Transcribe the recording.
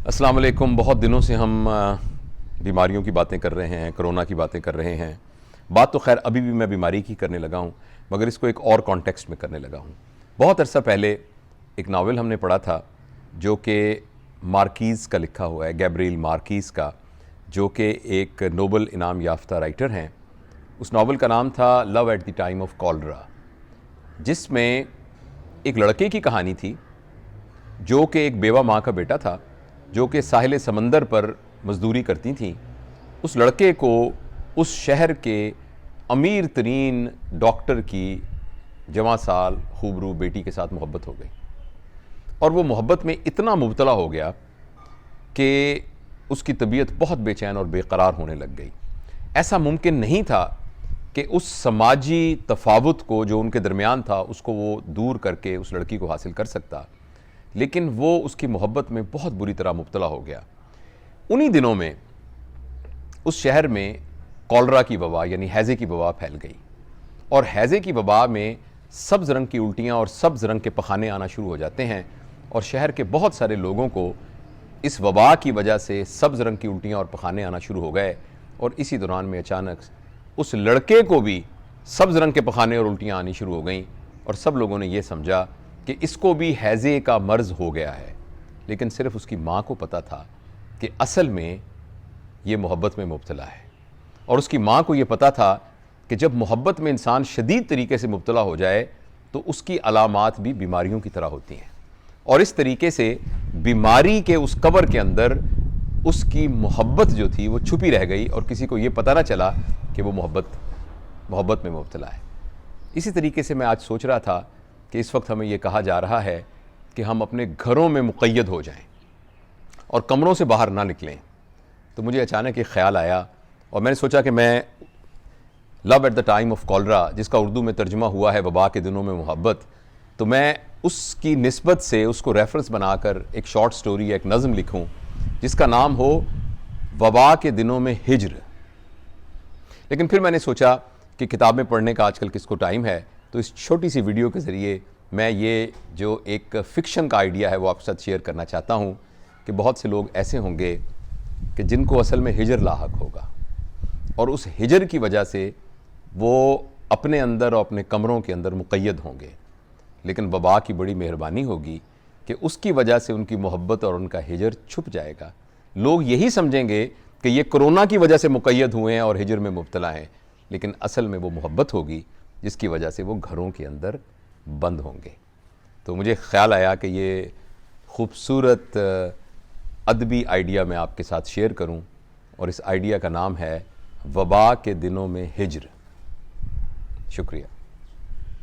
अस्सलाम वालेकुम। बहुत दिनों से हम बीमारियों की बातें कर रहे हैं, कोरोना की बातें कर रहे हैं। बात तो खैर अभी भी मैं बीमारी की करने लगा हूँ, मगर इसको एक और कॉन्टेक्स्ट में करने लगा हूँ। बहुत अरसा पहले एक नावल हमने पढ़ा था जो कि मार्कीज़ का लिखा हुआ है, गैब्रिएल मार्कीज़ का, जो कि एक नोबल इनाम याफ्ता राइटर हैं। उस नावल का नाम था love at the time of cholera, जिसमें एक लड़के की कहानी थी जो कि एक बेवा माँ का बेटा था, जो कि साहिल समंदर पर मजदूरी करती थीं। उस लड़के को उस शहर के अमीर तरीन डॉक्टर की जवां साल खूबरू बेटी के साथ मोहब्बत हो गई, और वो मोहब्बत में इतना मुबतला हो गया कि उसकी तबीयत बहुत बेचैन और बेकरार होने लग गई। ऐसा मुमकिन नहीं था कि उस समाजी तफावत को जो उनके दरमियान था उसको वो दूर करके उस लड़की को हासिल कर सकता, लेकिन वो उसकी मोहब्बत में बहुत बुरी तरह मुब्तला हो गया। उन्हीं दिनों में उस शहर में कॉलरा की वबा यानी हैज़े की वबा फैल गई, और हैज़े की वबा में सब्ज़ रंग की उल्टियाँ और सब्ज़ रंग के पखाने आना शुरू हो जाते हैं, और शहर के बहुत सारे लोगों को इस वबा की वजह से सब्ज़ रंग की उल्टियाँ और पखाने आना शुरू हो गए। और इसी दौरान में अचानक उस लड़के को भी सब्ज़ रंग के पखाने और उल्टियाँ आनी शुरू हो गईं, और सब लोगों ने ये समझा कि इसको भी हैज़े का मर्ज़ हो गया है। लेकिन सिर्फ उसकी माँ को पता था कि असल में ये मोहब्बत में मुब्तला है, और उसकी माँ को ये पता था कि जब मोहब्बत में इंसान शदीद तरीके से मुब्तला हो जाए तो उसकी अलामात भी बीमारियों की तरह होती हैं, और इस तरीके से बीमारी के उस कब्र के अंदर उसकी मोहब्बत जो थी वो छुपी रह गई, और किसी को ये पता ना चला कि वो मोहब्बत में मुब्तला है। इसी तरीके से मैं आज सोच रहा था कि इस वक्त हमें ये कहा जा रहा है कि हम अपने घरों में मुक़य्यद हो जाएं और कमरों से बाहर ना निकलें। तो मुझे अचानक एक ख़्याल आया, और मैंने सोचा कि मैं love at the time of cholera, जिसका उर्दू में तर्जुमा हुआ है वबा के दिनों में मोहब्बत, तो मैं उसकी निस्बत से उसको रेफरेंस बनाकर एक शॉर्ट स्टोरी या एक नज़म लिखूं जिसका नाम हो वबा के दिनों में हिज्र। लेकिन फिर मैंने सोचा कि किताबें पढ़ने का आजकल किसको टाइम है, तो इस छोटी सी वीडियो के ज़रिए मैं ये जो एक फ़िक्शन का आइडिया है वो आपके साथ शेयर करना चाहता हूँ कि बहुत से लोग ऐसे होंगे कि जिनको असल में हिजर लाहक होगा, और उस हिजर की वजह से वो अपने अंदर और अपने कमरों के अंदर मुक़य्यद होंगे। लेकिन वबा की बड़ी मेहरबानी होगी कि उसकी वजह से उनकी मोहब्बत और उनका हिजर छुप जाएगा। लोग यही समझेंगे कि ये कोरोना की वजह से मुक़य्यद हुए हैं और हिजर में मुब्तला हैं, लेकिन असल में वो मोहब्बत होगी जिसकी वजह से वो घरों के अंदर बंद होंगे। तो मुझे ख़्याल आया कि ये खूबसूरत अदबी आइडिया मैं आपके साथ शेयर करूं, और इस आइडिया का नाम है वबा के दिनों में हिज्र। शुक्रिया।